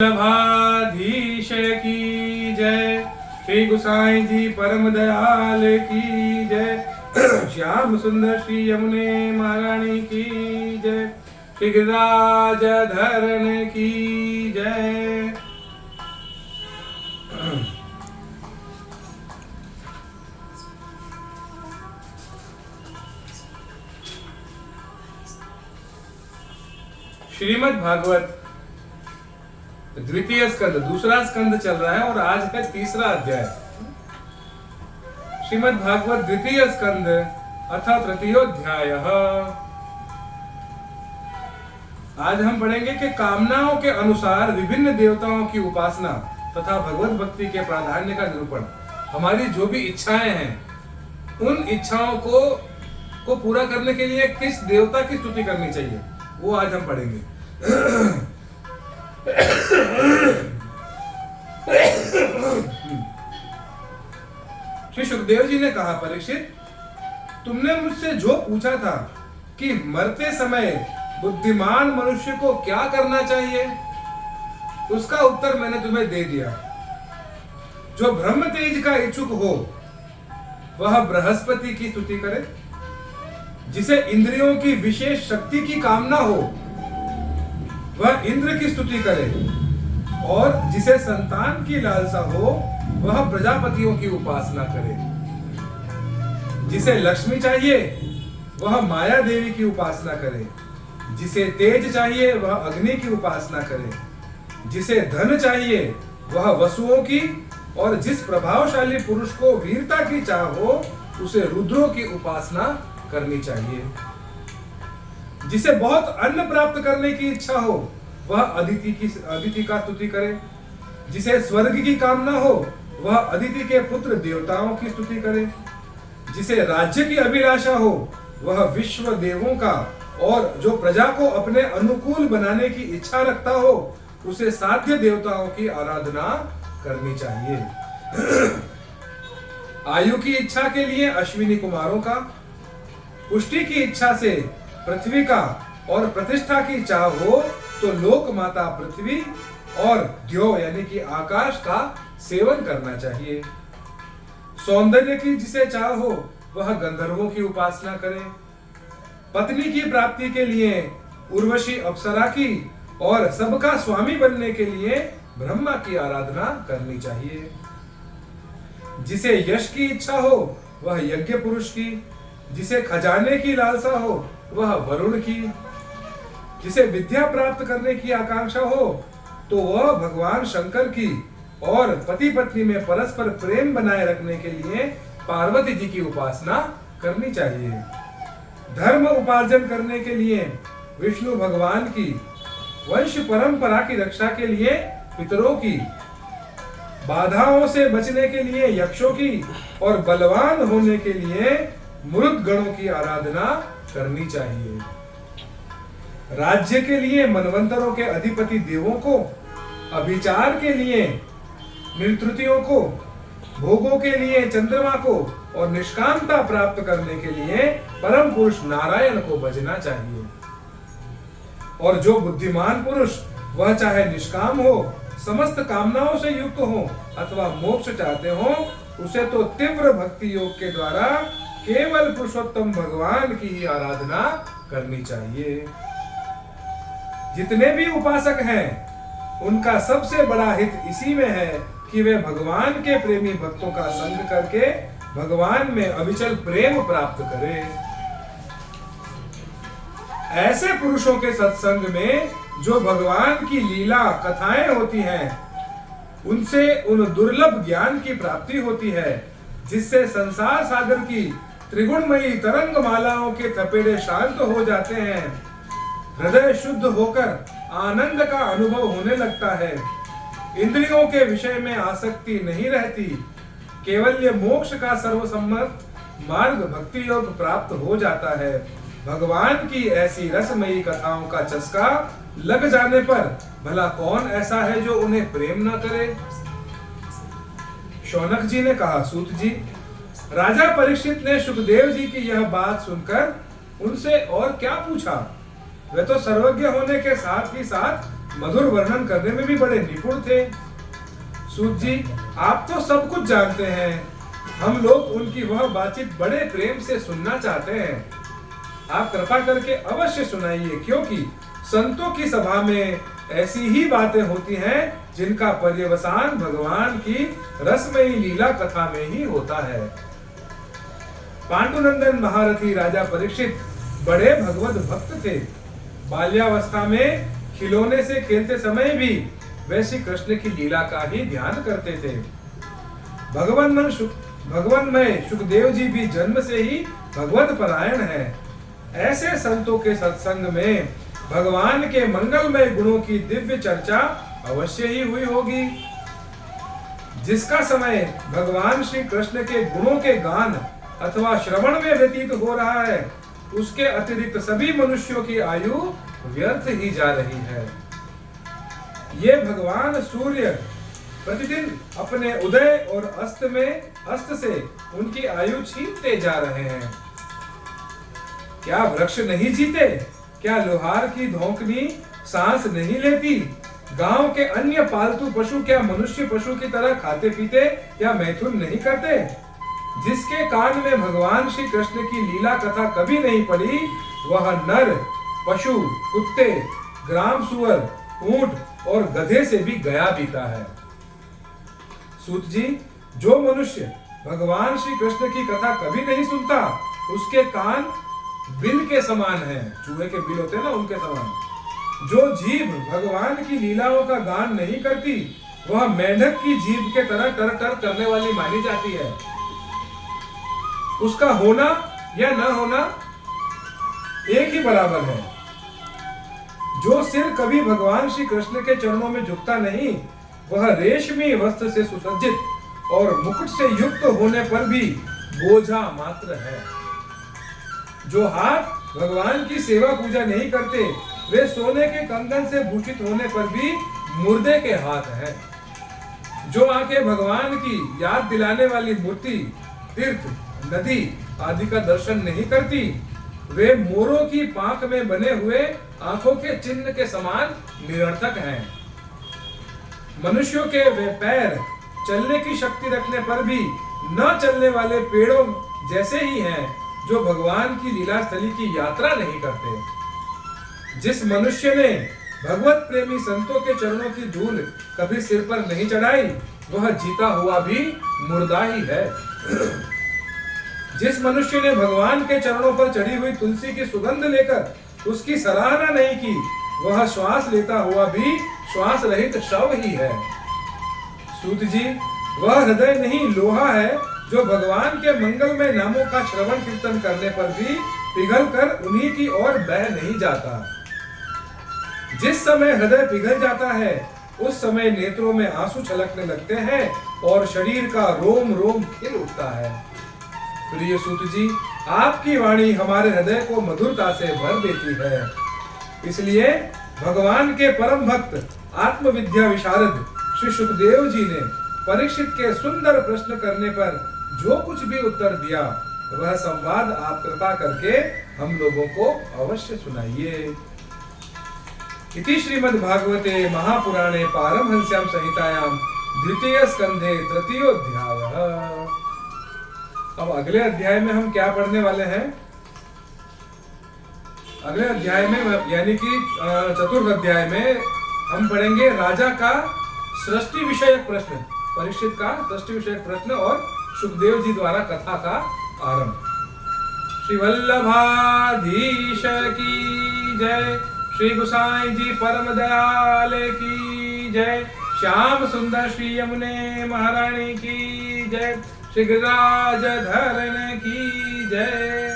वल्लभाधीश की जय। श्री गोसाई जी परम दयाल की जय। श्याम सुंदर श्री यमुने महारानी की जय। श्री गिरिराज धरण की जय। श्रीमद् भागवत द्वितीय स्कंद, दूसरा स्कंद चल रहा है और आज है तीसरा अध्याय। श्रीमद् भागवत द्वितीय स्कंद अथ तृतीयोध्याय। आज हम पढ़ेंगे कि कामनाओं के अनुसार विभिन्न देवताओं की उपासना तथा भगवत भक्ति के प्राधान्य का निरूपण। हमारी जो भी इच्छाएं हैं उन इच्छाओं को पूरा करने के लिए किस देवता की स्तुति करनी चाहिए वो आज हम पढ़ेंगे। श्री सुखदेव जी ने कहा, परीक्षित, तुमने मुझसे जो पूछा था कि मरते समय बुद्धिमान मनुष्य को क्या करना चाहिए, उसका उत्तर मैंने तुम्हें दे दिया। जो ब्रह्म तेज का इच्छुक हो वह बृहस्पति की स्तुति करे, जिसे इंद्रियों की विशेष शक्ति की कामना हो वह इंद्र की स्तुति करे, और जिसे संतान की लालसा हो वह प्रजापतियों की उपासना करे। जिसे लक्ष्मी चाहिए वह माया देवी की उपासना करे, जिसे तेज चाहिए वह अग्नि की उपासना करे, जिसे धन चाहिए वह वसुओं की, और जिस प्रभावशाली पुरुष को वीरता की चाह हो उसे रुद्रों की उपासना करनी चाहिए। जिसे बहुत अन्न प्राप्त करने की इच्छा हो वह अदिति का स्तुति करे, जिसे स्वर्ग की कामना हो वह अदिति के पुत्र देवताओं की स्तुति करे, जिसे राज्य की अभिलाषा हो वह विश्व देवों का, और जो प्रजा को अपने अनुकूल बनाने की इच्छा रखता हो उसे साध्य देवताओं की आराधना करनी चाहिए। आयु की इच्छा के लिए अश्विनी कुमारों का, पुष्टि की इच्छा से पृथ्वी का, और प्रतिष्ठा की चाह हो तो लोक माता पृथ्वी और द्यो यानी कि आकाश का सेवन करना चाहिए। सौंदर्य की जिसे चाह हो वह गंधर्वों की उपासना करे। पत्नी की प्राप्ति के लिए उर्वशी अप्सरा की, और सबका स्वामी बनने के लिए ब्रह्मा की आराधना करनी चाहिए। जिसे यश की इच्छा हो वह यज्ञ पुरुष की, जिसे खजाने की लालसा हो वह वरुण की, जिसे विद्या प्राप्त करने की आकांक्षा हो तो वह भगवान शंकर की, और पति पत्नी में परस्पर प्रेम बनाए रखने के लिए पार्वती जी की उपासना करनी चाहिए। धर्म उपार्जन करने के लिए विष्णु भगवान की, वंश परंपरा की रक्षा के लिए पितरों की, बाधाओं से बचने के लिए यक्षों की, और बलवान होने के लिए मृग गणों की आराधना करनी चाहिए। राज्य के लिए मनवंतरों के अधिपति देवों को, अभिचार के लिए निर्तृतियों को, भोगों के लिए चंद्रमा को, और निष्कामता प्राप्त करने के लिए परम पुरुष नारायण को भजना चाहिए। और जो बुद्धिमान पुरुष वह चाहे निष्काम हो, समस्त कामनाओं से युक्त हो अथवा मोक्ष चाहते हो, उसे तो तीव्र भक्ति योग के द्वारा केवल पुरुषोत्तम भगवान की ही आराधना करनी चाहिए। जितने भी उपासक हैं उनका सबसे बड़ा हित इसी में है कि वे भगवान के प्रेमी भक्तों का संग करके भगवान में अविचल प्रेम प्राप्त करें। ऐसे पुरुषों के सत्संग में जो भगवान की लीला कथाएं होती हैं उनसे उन दुर्लभ ज्ञान की प्राप्ति होती है, जिससे संसार सागर की त्रिगुणमयी तरंग मालाओं के थपेड़े शांत हो जाते हैं, हृदय शुद्ध होकर आनंद का अनुभव होने लगता है, इंद्रियों के विषय में आसक्ति नहीं रहती, केवल ये मोक्ष का सर्वसम्मत मार्ग भक्ति योग प्राप्त हो जाता है। भगवान की ऐसी रसमयी कथाओं का चस्का लग जाने पर भला कौन ऐसा है जो उन्हें प्रेम न करे। शौनक जी ने कहा, सूत जी, राजा परीक्षित ने सुखदेव जी की यह बात सुनकर उनसे और क्या पूछा। वे तो सर्वज्ञ होने के साथ ही साथ मधुर वर्णन करने में भी बड़े निपुण थे। सूत जी, आप तो सब कुछ जानते हैं, हम लोग उनकी वह बातचीत बड़े प्रेम से सुनना चाहते हैं। आप कृपा करके अवश्य सुनाइए, क्योंकि संतों की सभा में ऐसी ही बातें होती हैं जिनका पर्यवसान भगवान की रसमयी लीला कथा में ही होता है। पांडुनंदन महारथी राजा परीक्षित बड़े भगवत भक्त थे। बाल्यावस्था में खिलौने से खेलते समय भी वे श्री कृष्ण की लीला का ही ध्यान करते थे। भगवान में सुखदेव जी भी जन्म से ही भगवत परायण है। ऐसे संतों के सत्संग में भगवान के मंगलमय गुणों की दिव्य चर्चा अवश्य ही हुई होगी। जिसका समय भगवान श्री कृष्ण के गुणों के गान अथवा श्रवण में व्यतीत हो रहा है, उसके अतिरिक्त सभी मनुष्यों की आयु व्यर्थ ही जा रही है। ये भगवान सूर्य प्रतिदिन अपने उदय और अस्त से उनकी आयु छीनते जा रहे हैं। क्या वृक्ष नहीं जीते? क्या लोहार की धोंकनी सांस नहीं लेती? गांव के अन्य पालतू पशु क्या मनुष्य पशु की तरह खाते पीते या मैथुन नहीं करते? जिसके कान में भगवान श्री कृष्ण की लीला कथा कभी नहीं पड़ी, वह नर पशु, कुत्ते, ग्राम सुअर, ऊंट और गधे से भी गया बीता है। सूत जी, जो मनुष्य भगवान श्री कृष्ण की कथा कभी नहीं सुनता, उसके कान बिल के समान है। चूहे के बिल होते हैं ना, उनके समान। जो जीभ भगवान की लीलाओं का गान नहीं करती, वह मेंढक की जीभ के तरह टर टर करने वाली मानी जाती है। उसका होना या न होना एक ही बराबर है। जो सिर कभी भगवान श्री कृष्ण के चरणों में झुकता नहीं, वह रेशमी वस्त्र से सुसज्जित और मुकुट से युक्त होने पर भी बोझा मात्र है। जो हाथ भगवान की सेवा पूजा नहीं करते, वे सोने के कंगन से भूषित होने पर भी मुर्दे के हाथ हैं। जो आंखें भगवान की याद दिलाने वाली मूर्ति, तीर्थ, नदी आदि का दर्शन नहीं करती, वे मोरों की पांख में बने हुए आंखों के चिन्ह के समान निरर्थक हैं। मनुष्यों के वे पैर चलने की शक्ति रखने पर भी न चलने वाले पेड़ों जैसे ही हैं, जो भगवान की लीला स्थली की यात्रा नहीं करते। जिस मनुष्य ने भगवत प्रेमी संतों के चरणों की धूल कभी सिर पर नहीं चढ़ाई, वह जीता हुआ भी मुर्दा ही है। जिस मनुष्य ने भगवान के चरणों पर चढ़ी हुई तुलसी की सुगंध लेकर उसकी सराहना नहीं की, वह श्वास लेता हुआ भी श्वास रहित शव ही है। सूत जी, वह हृदय नहीं लोहा है जो भगवान के मंगलमय नामों का श्रवण कीर्तन करने पर भी पिघलकर उन्हीं की ओर बह नहीं जाता। जिस समय हृदय पिघल जाता है, उस समय नेत्रों में आंसू छलकने लगते हैं और शरीर का रोम रोम खिल उठता है। प्रिय सूत जी, आपकी वाणी हमारे हृदय को मधुरता से भर देती है। इसलिए भगवान के परम भक्त आत्मविद्या विशारद श्री सुखदेव जी ने परीक्षित के सुंदर प्रश्न करने पर जो कुछ भी उत्तर दिया, वह संवाद आप कृपा करके हम लोगों को अवश्य सुनाइए। इति श्रीमद्भागवते महापुराणे पारमहंस्यां संहितायां द्वितीय स्कंधे तृतीयोऽध्यायः। अब अगले अध्याय में हम क्या पढ़ने वाले हैं? अगले अध्याय में यानी कि चतुर्थ अध्याय में हम पढ़ेंगे राजा का सृष्टि विषयक प्रश्न, परीक्षित का सृष्टि विषयक प्रश्न और सुखदेव जी द्वारा कथा का आरंभ। श्री वल्लभाधीश की जय, श्री गुसाई जी परम दयाल की जय, श्याम सुंदर श्री यमुने महारानी की जय, श्री गिरिराज धरण की जय।